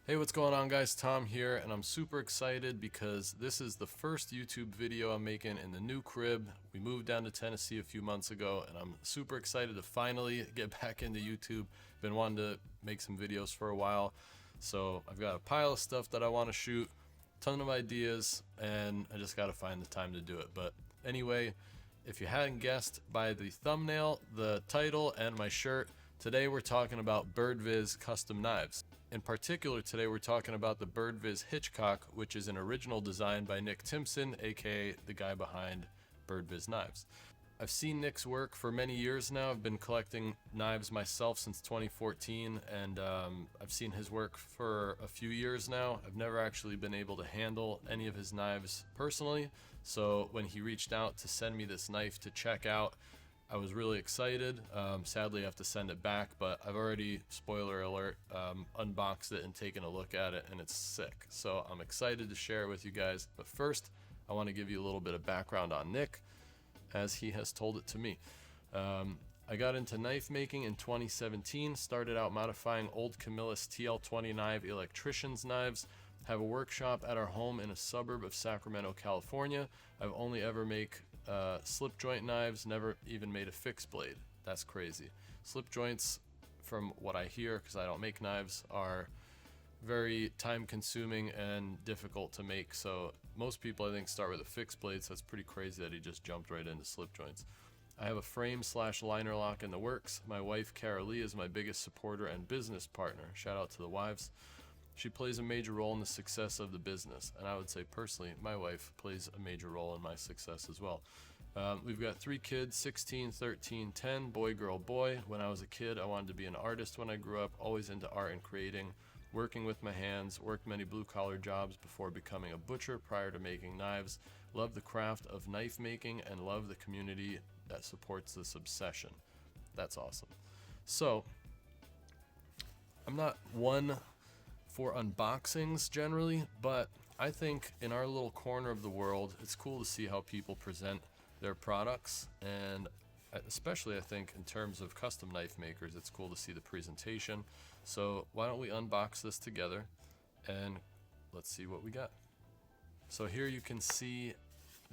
Hey, what's going on, guys? Tom here, and I'm super excited because this is the first YouTube video I'm making in the new crib. We moved down to Tennessee a few months ago, and I'm super excited to finally get back into YouTube. Been wanting to make some videos for a while, so I've got a pile of stuff that I want to shoot, ton of ideas, and I just got to find the time to do it. But anyway, if you hadn't guessed by the thumbnail, the title, and my shirt, today we're talking about Birdvis custom knives. In particular, today we're talking about the Birdvis Hitchcock, which is an original design by Nick Simpson, aka the guy behind Birdvis Knives. I've seen Nick's work for many years now. I've been collecting knives myself since 2014, and I've seen his work for a few years now. I've never actually been able to handle any of his knives personally, so when he reached out to send me this knife to check out, I was really excited. Sadly, I have to send it back, but I've already, spoiler alert, unboxed it and taken a look at it, and it's sick. So I'm excited to share it with you guys. But first, I want to give you a little bit of background on Nick, as he has told it to me. I got into knife making in 2017, started out modifying old Camillus TL20 knife electrician's knives, have a workshop at our home in a suburb of Sacramento, California. I've only ever make slip joint knives, never even made a fixed blade. That's crazy. Slip joints, from what I hear, because I don't make knives, are very time consuming and difficult to make. So most people, I think, start with a fixed blade, so it's pretty crazy that he just jumped right into slip joints. I have a frame / liner lock in the works. My wife, Cara Lee, is my biggest supporter and business partner. Shout out to the wives. She plays a major role in the success of the business, and I would say personally, my wife plays a major role in my success as well. We've got 3 kids, 16, 13, 10, boy, girl, boy. When I was a kid, I wanted to be an artist when I grew up, always into art and creating, working with my hands, worked many blue-collar jobs before becoming a butcher prior to making knives, love the craft of knife making, and love the community that supports this obsession. That's awesome. So, I'm not one for unboxings generally, but I think in our little corner of the world, it's cool to see how people present their products, and especially I think in terms of custom knife makers, it's cool to see the presentation. So why don't we unbox this together and let's see what we got. So here you can see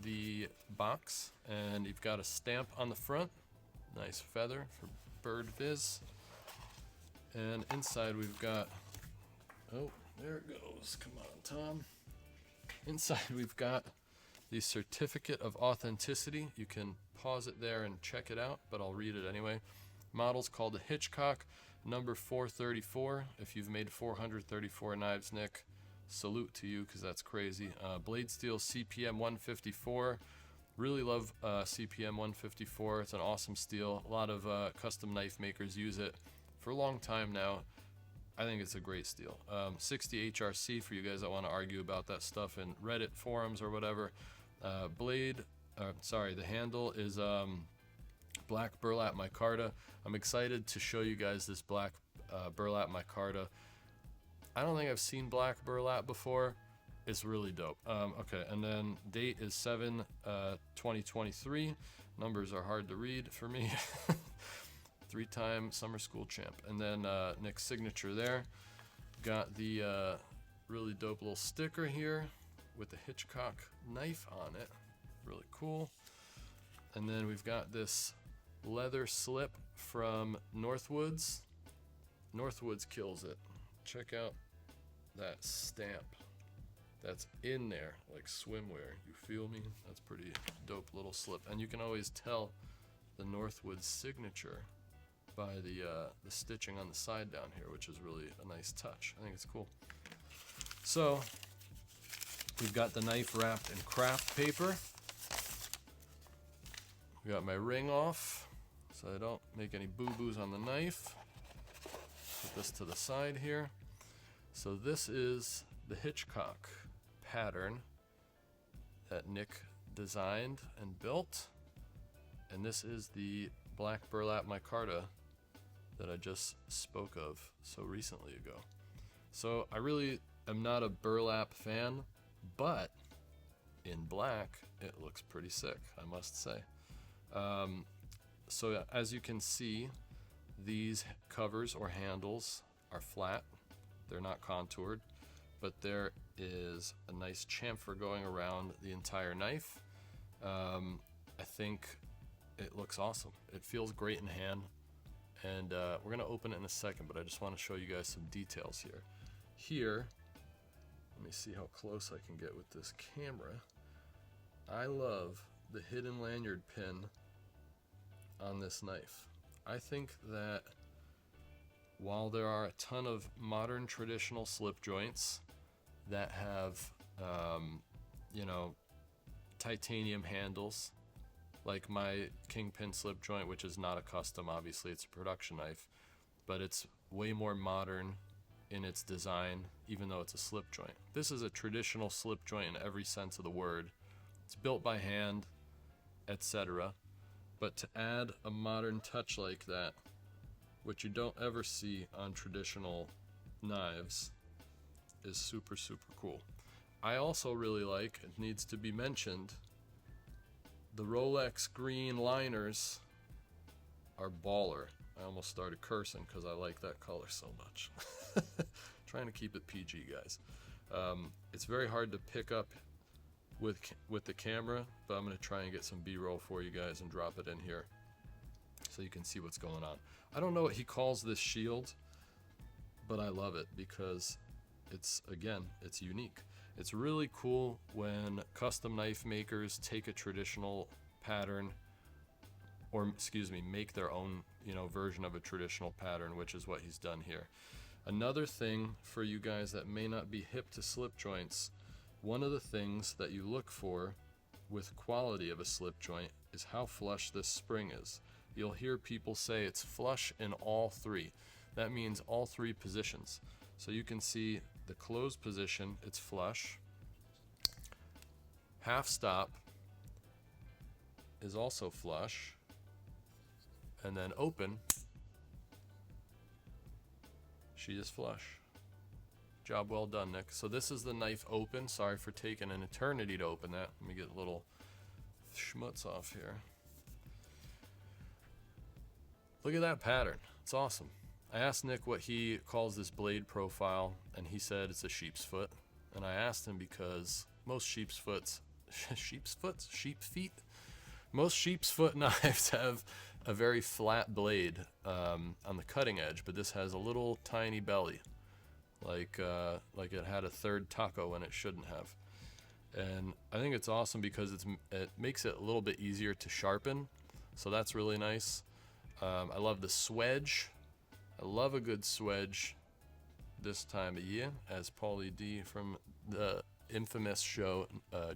the box, and you've got a stamp on the front, nice feather for Birdvis, and inside we've got, oh, there it goes. Come on, Tom. Inside we've got the certificate of authenticity. You can pause it there and check it out, but I'll read it anyway. Model's called the Hitchcock, number 434. If you've made 434 knives, Nick, salute to you, because that's crazy. Blade steel CPM 154. Really love CPM 154. It's an awesome steel. A lot of custom knife makers use it for a long time now. I think it's a great steel. 60 HRC for you guys that want to argue about that stuff in Reddit forums or whatever. The handle is black burlap micarta. I'm excited to show you guys this black burlap micarta. I don't think I've seen black burlap before. It's really dope. Okay, and then date is 7/2023. Numbers are hard to read for me. 3-time summer school champ. And then Nick's signature there. Got the really dope little sticker here with the Hitchcock knife on it. Really cool. And then we've got this leather slip from Northwoods. Northwoods kills it. Check out that stamp that's in there, like swimwear. You feel me? That's pretty dope little slip. And you can always tell the Northwoods signature by the stitching on the side down here, which is really a nice touch. I think it's cool. So we've got the knife wrapped in craft paper. We got my ring off so I don't make any boo-boos on the knife. Put this to the side here. So this is the Hitchcock pattern that Nick designed and built, and this is the black burlap micarta that I just spoke of so recently ago. So I really am not a burlap fan, but in black it looks pretty sick, I must say. So as you can see, these covers or handles are flat. They're not contoured, but there is a nice chamfer going around the entire knife. I think it looks awesome. It feels great in hand, and we're gonna open it in a second, but I just want to show you guys some details here. Here, let me see how close I can get with this camera. I love the hidden lanyard pin on this knife. I think that while there are a ton of modern traditional slip joints that have, you know, titanium handles, like my Kingpin slip joint, which is not a custom, obviously it's a production knife, but it's way more modern in its design, even though it's a slip joint. This is a traditional slip joint in every sense of the word. It's built by hand, etc. But to add a modern touch like that, which you don't ever see on traditional knives, is super, super cool. I also really like, it needs to be mentioned, the Rolex green liners are baller. I almost started cursing because I like that color so much. Trying to keep it PG, guys. It's very hard to pick up with the camera, but I'm going to try and get some B-roll for you guys and drop it in here so you can see what's going on. I don't know what he calls this shield, but I love it because it's, again, it's unique. It's really cool when custom knife makers take a traditional pattern, or excuse me, make their own, you know, version of a traditional pattern, which is what he's done here. Another thing for you guys that may not be hip to slip joints, one of the things that you look for with quality of a slip joint is how flush this spring is. You'll hear people say it's flush in all three. That means all three positions. So you can see the closed position, it's flush. Half stop is also flush. And then open, she is flush. Job well done, Nick. So this is the knife open. Sorry for taking an eternity to open that. Let me get a little schmutz off here. Look at that pattern. It's awesome. I asked Nick what he calls this blade profile, and he said it's a sheep's foot. And I asked him because most sheep feet? Most sheep's foot knives have a very flat blade on the cutting edge, but this has a little tiny belly, like it had a third taco when it shouldn't have. And I think it's awesome because it makes it a little bit easier to sharpen, so that's really nice. I love the swedge. I love a good swedge this time of year, as Paulie D from the infamous show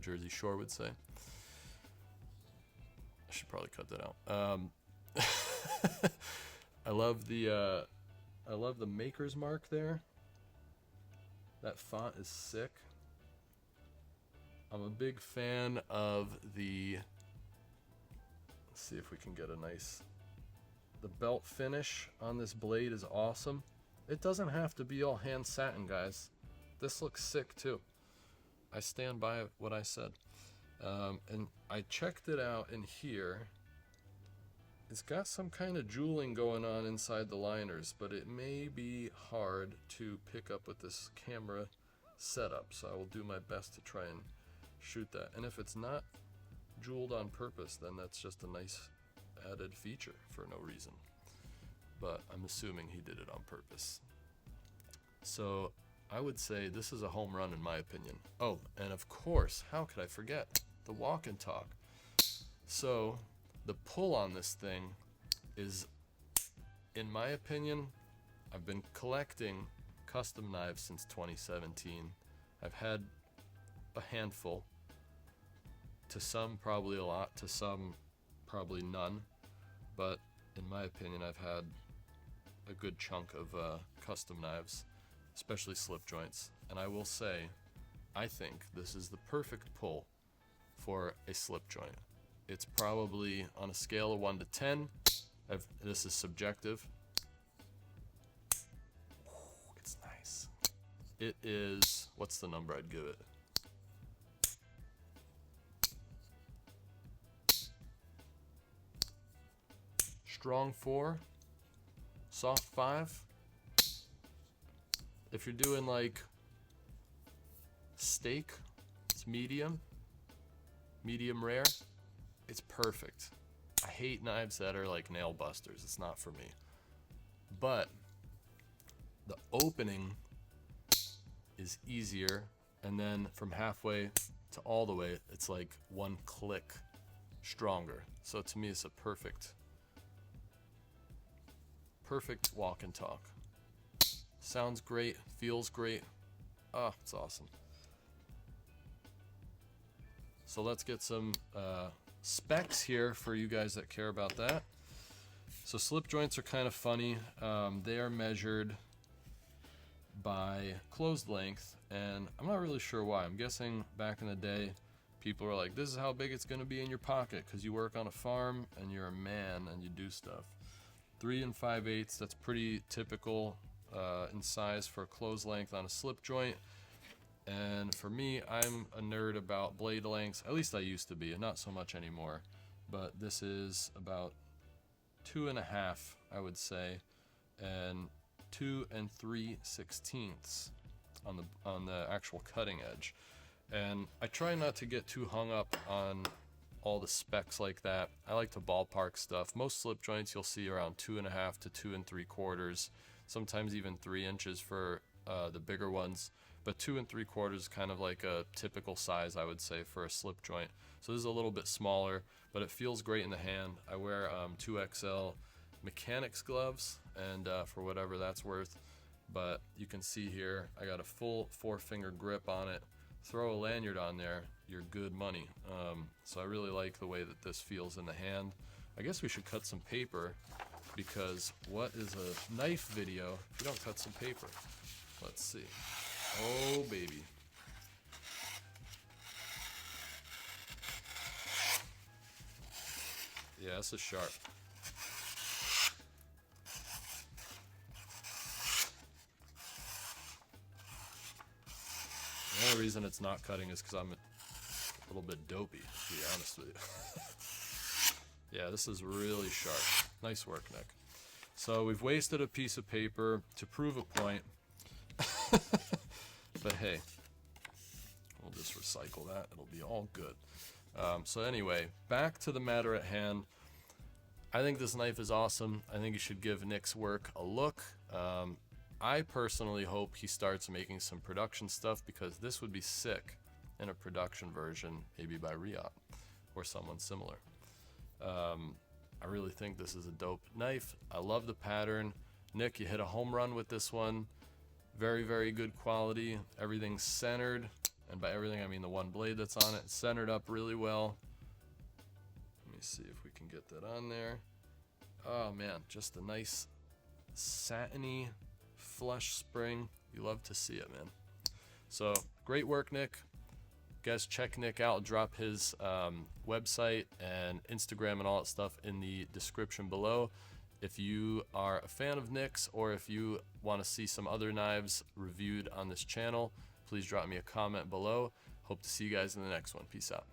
Jersey Shore would say. I should probably cut that out. I love the maker's mark there. That font is sick. I'm a big fan of the, let's see if we can get a nice, the belt finish on this blade is awesome. It doesn't have to be all hand satin, guys. This looks sick too. I stand by what I said. And I checked it out in here. It's got some kind of jeweling going on inside the liners, but it may be hard to pick up with this camera setup, so I will do my best to try and shoot that. And if it's not jeweled on purpose, then that's just a nice added feature for no reason. But I'm assuming he did it on purpose. So I would say this is a home run in my opinion. Oh, and of course, how could I forget? The walk and talk. So the pull on this thing is, in my opinion, I've been collecting custom knives since 2017. I've had a handful. To some, probably a lot. To some, probably none. But in my opinion, I've had a good chunk of custom knives, especially slip joints. And I will say, I think this is the perfect pull for a slip joint. It's probably on a scale of 1 to 10. This is subjective. It's nice. It is, what's the number I'd give it? Strong 4, soft 5. if you're doing like steak, it's medium rare, it's perfect. I hate knives that are like nail busters. It's not for me. But the opening is easier, and then from halfway to all the way, it's like one click stronger. So to me, it's a perfect walk and talk. Sounds great, feels great. Oh, it's awesome. So let's get some specs here for you guys that care about that. So slip joints are kind of funny. They are measured by closed length, and I'm not really sure why. I'm guessing back in the day, people were like, this is how big it's gonna be in your pocket because you work on a farm and you're a man and you do stuff. 3 5/8, that's pretty typical in size for closed length on a slip joint. And for me, I'm a nerd about blade lengths. At least I used to be, and not so much anymore. But this is about 2.5, I would say, and 2 3/16 on the actual cutting edge. And I try not to get too hung up on all the specs like that. I like to ballpark stuff. Most slip joints you'll see around 2.5 to 2 3/4, sometimes even 3 inches for the bigger ones. But 2 3/4 is kind of like a typical size, I would say, for a slip joint. So this is a little bit smaller, but it feels great in the hand. I wear 2XL mechanics gloves, and for whatever that's worth. But you can see here, I got a full 4-finger grip on it. Throw a lanyard on there, you're good money. So I really like the way that this feels in the hand. I guess we should cut some paper, because what is a knife video if you don't cut some paper? Let's see. Oh, baby. Yeah, this is sharp. The only reason it's not cutting is because I'm a little bit dopey, to be honest with you. Yeah, this is really sharp. Nice work, Nick. So we've wasted a piece of paper to prove a point. But hey, we'll just recycle that. It'll be all good. So anyway, back to the matter at hand. I think this knife is awesome. I think you should give Nick's work a look. I personally hope he starts making some production stuff, because this would be sick in a production version, maybe by Riot or someone similar. I really think this is a dope knife. I love the pattern. Nick, you hit a home run with this one. Very, very good quality. Everything's centered, and by everything I mean the one blade that's on it. Centered up really well. Let me see if we can get that on there. Oh man, just a nice satiny flush spring. You love to see it, man. So great work, Nick. Guys, check Nick out. I'll drop his website and Instagram and all that stuff in the description below. If you are a fan of Nick's, or if you want to see some other knives reviewed on this channel, please drop me a comment below. Hope to see you guys in the next one. Peace out.